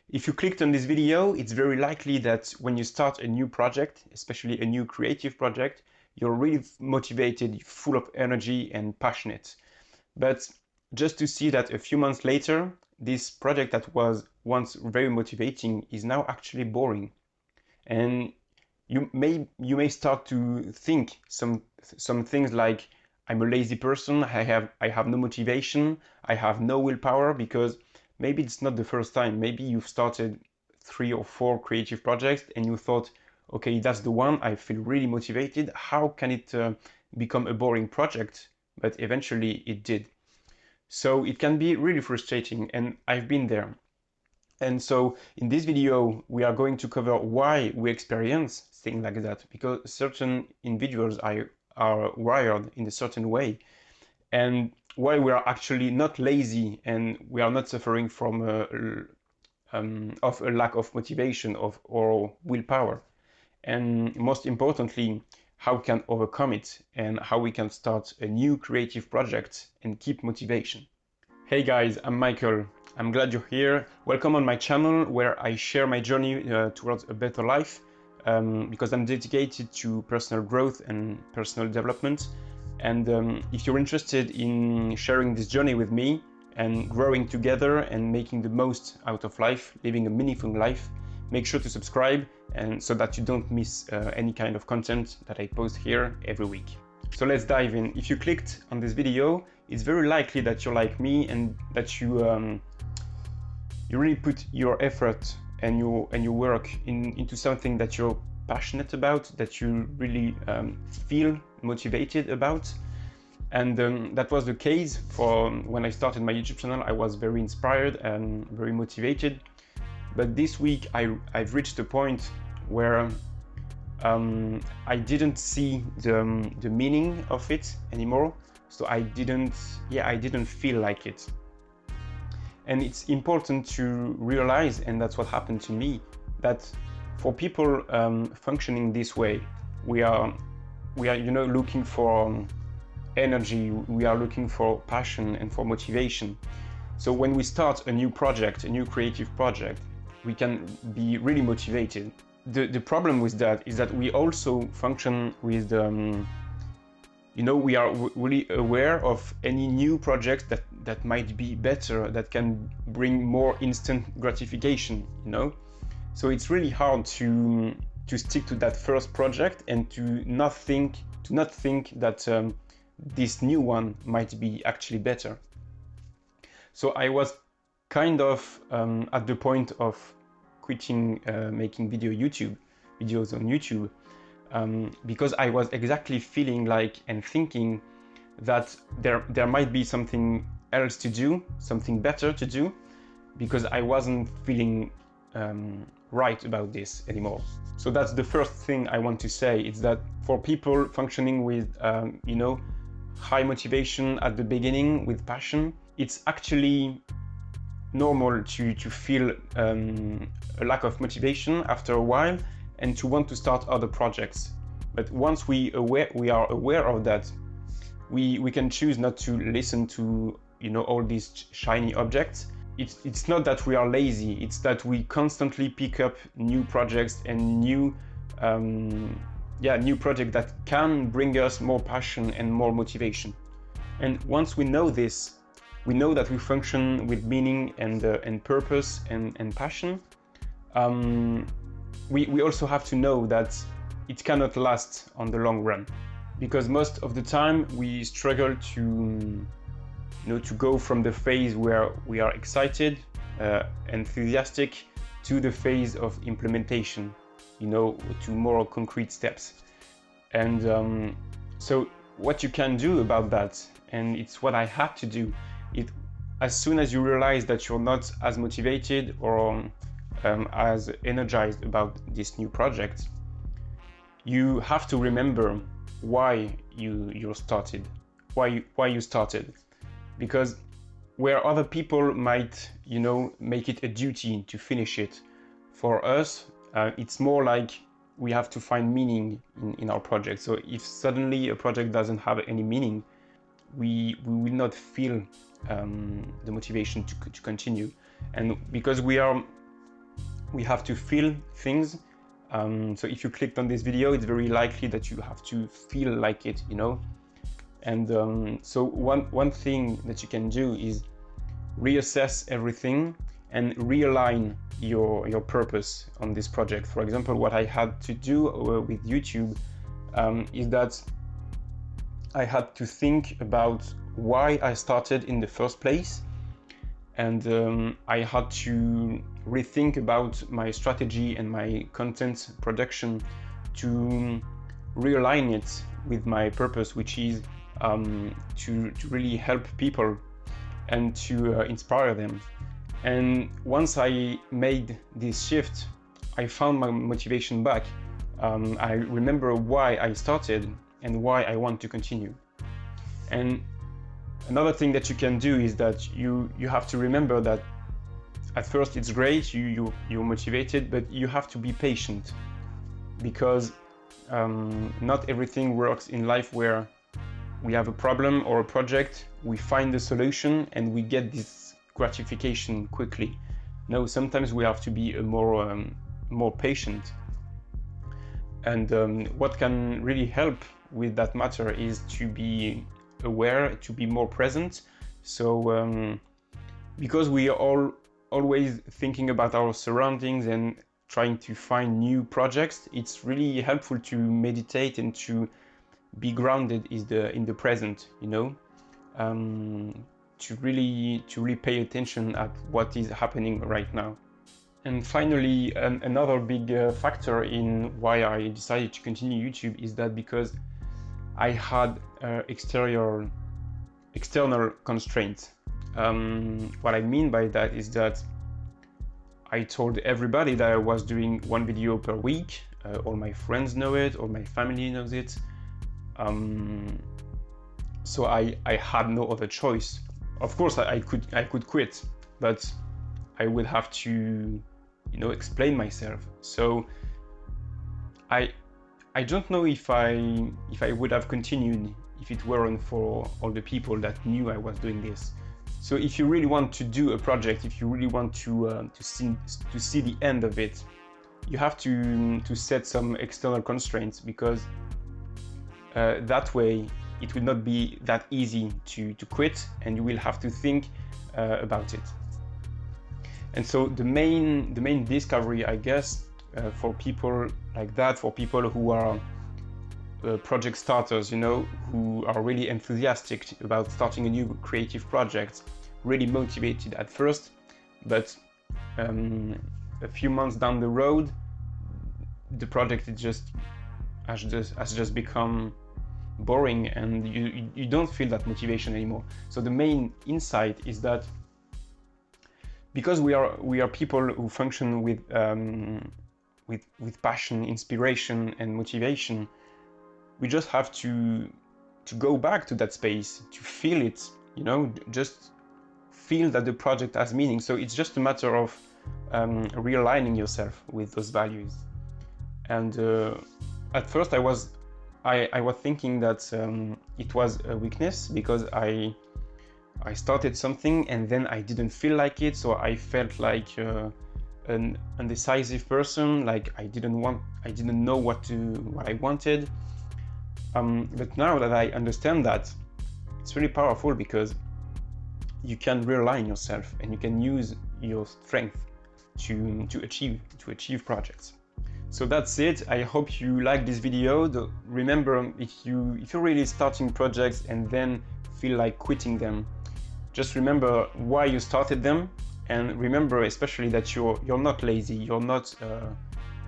If you clicked on this video, it's very likely that when you start a new project, especially a new creative project, you're really motivated, full of energy and passionate. But just to see that a few months later, this project that was once very motivating is now actually boring. And you may start to think some things like, I'm a lazy person, I have no motivation, I have no willpower, because maybe it's not the first time. Maybe you've started 3 or 4 creative projects and you thought, okay, that's the one, I feel really motivated. How can it become a boring project? But eventually it did. So it can be really frustrating, and I've been there. And so in this video, we are going to cover why we experience things like that, because certain individuals are wired in a certain way, and why we are actually not lazy and we are not suffering from of a lack of motivation or willpower. And most importantly, how we can overcome it and how we can start a new creative project and keep motivation. Hey guys, I'm Michael. I'm glad you're here. Welcome on my channel where I share my journey towards a better life, because I'm dedicated to personal growth and personal development. And if you're interested in sharing this journey with me and growing together and making the most out of life, living a meaningful life, make sure to subscribe, and so that you don't miss any kind of content that I post here every week. So let's dive in. If you clicked on this video, it's very likely that you're like me and that you really put your effort and your work into something that you're passionate about, that you really feel motivated about. And that was the case for when I started my YouTube channel. I was very inspired and very motivated. But this week I've reached a point where I didn't see the meaning of it anymore. So I didn't feel like it. And it's important to realize, and that's what happened to me, that for people functioning this way, we are looking for energy, we are looking for passion and for motivation. So when we start a new project, a new creative project, we can be really motivated. The problem with that is that we also function with we are really aware of any new project that might be better, that can bring more instant gratification, So it's really hard to stick to that first project and to not think that this new one might be actually better. So I was kind of at the point of quitting making videos on YouTube, because I was exactly feeling like and thinking that there might be something else to do, something better to do, because I wasn't feeling right about this anymore. So that's the first thing I want to say. It's that for people functioning with high motivation at the beginning, with passion, it's actually normal to feel a lack of motivation after a while and to want to start other projects. But once we are aware of that, we can choose not to listen to all these shiny objects. It's not that we are lazy, it's that we constantly pick up new projects and new projects that can bring us more passion and more motivation. And once we know this, we know that we function with meaning and purpose and passion. We also have to know that it cannot last on the long run, because most of the time we struggle to go from the phase where we are excited, enthusiastic, to the phase of implementation, to more concrete steps. And so what you can do about that, and it's what I had to do, as soon as you realize that you're not as motivated or as energized about this new project, you have to remember why you started, why you started. Because where other people might make it a duty to finish it, for us it's more like we have to find meaning in our project. So if suddenly a project doesn't have any meaning, we will not feel the motivation to continue. And because we are we have to feel things. So if you clicked on this video, it's very likely that you have to feel like it, you know. And so one thing that you can do is reassess everything and realign your purpose on this project. For example, what I had to do with YouTube is that I had to think about why I started in the first place, and I had to rethink about my strategy and my content production to realign it with my purpose, which is to really help people and to inspire them. And once I made this shift, I found my motivation back. I remember why I started and why I want to continue. And another thing that you can do is that you have to remember that at first it's great, you're motivated, but you have to be patient, because not everything works in life where we have a problem or a project, we find the solution and we get this gratification quickly. No, sometimes we have to be more patient. And what can really help with that matter is to be aware, to be more present. So because we are all always thinking about our surroundings and trying to find new projects, it's really helpful to meditate and to be grounded in the present, you know, to really pay attention at what is happening right now. And finally, another big factor in why I decided to continue YouTube is that because I had external constraints. What I mean by that is that I told everybody that I was doing one video per week. All my friends know it, all my family knows it. So I had no other choice. Of course, I could quit, but I would have to, you know, explain myself. So I don't know if I would have continued if it weren't for all the people that knew I was doing this. So if you really want to do a project, if you really want to see the end of it, you have to set some external constraints, because that way it will not be that easy to quit, and you will have to think about it. And so the main discovery, I guess, for people like that, for people who are project starters, you know, who are really enthusiastic about starting a new creative project, really motivated at first, but a few months down the road, the project has just become boring, and you don't feel that motivation anymore. So the main insight is that because we are people who function with passion, inspiration, and motivation, we just have to go back to that space, to feel it, you know, just feel that the project has meaning. So it's just a matter of realigning yourself with those values. And at first I was thinking that it was a weakness, because I started something and then I didn't feel like it, so I felt like an indecisive person, like I didn't know what I wanted. But now that I understand that, it's really powerful, because you can realign yourself and you can use your strength to achieve projects. So that's it. I hope you like this video. Remember, if you're really starting projects and then feel like quitting them, just remember why you started them, and remember especially that you're not lazy. You're not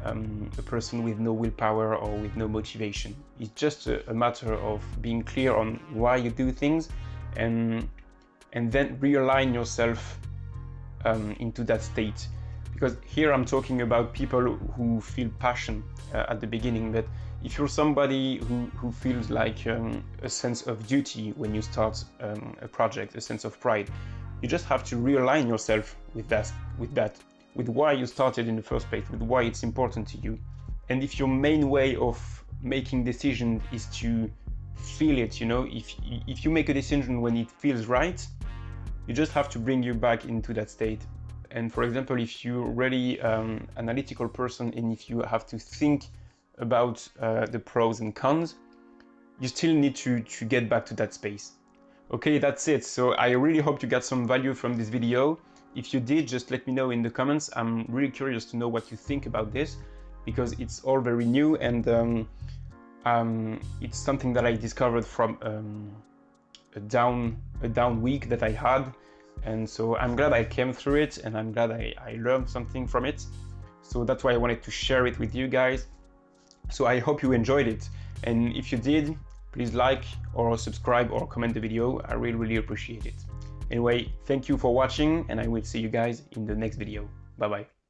a person with no willpower or with no motivation. It's just a matter of being clear on why you do things, and then realign yourself into that state. Because here I'm talking about people who feel passion at the beginning, but if you're somebody who feels like a sense of duty when you start a project, a sense of pride, you just have to realign yourself with why you started in the first place, with why it's important to you. And if your main way of making decisions is to feel it, you know, if you make a decision when it feels right, you just have to bring you back into that state And for example, if you're really analytical person and if you have to think about the pros and cons, you still need to get back to that space. Okay, that's it. So I really hope you got some value from this video. If you did, just let me know in the comments. I'm really curious to know what you think about this, because it's all very new, and it's something that I discovered from a down week that I had. And so I'm glad I came through it, and I'm glad I learned something from it. So that's why I wanted to share it with you guys. So I hope you enjoyed it. And if you did, please like or subscribe or comment the video. I really appreciate it. Anyway, thank you for watching, and I will see you guys in the next video. Bye bye.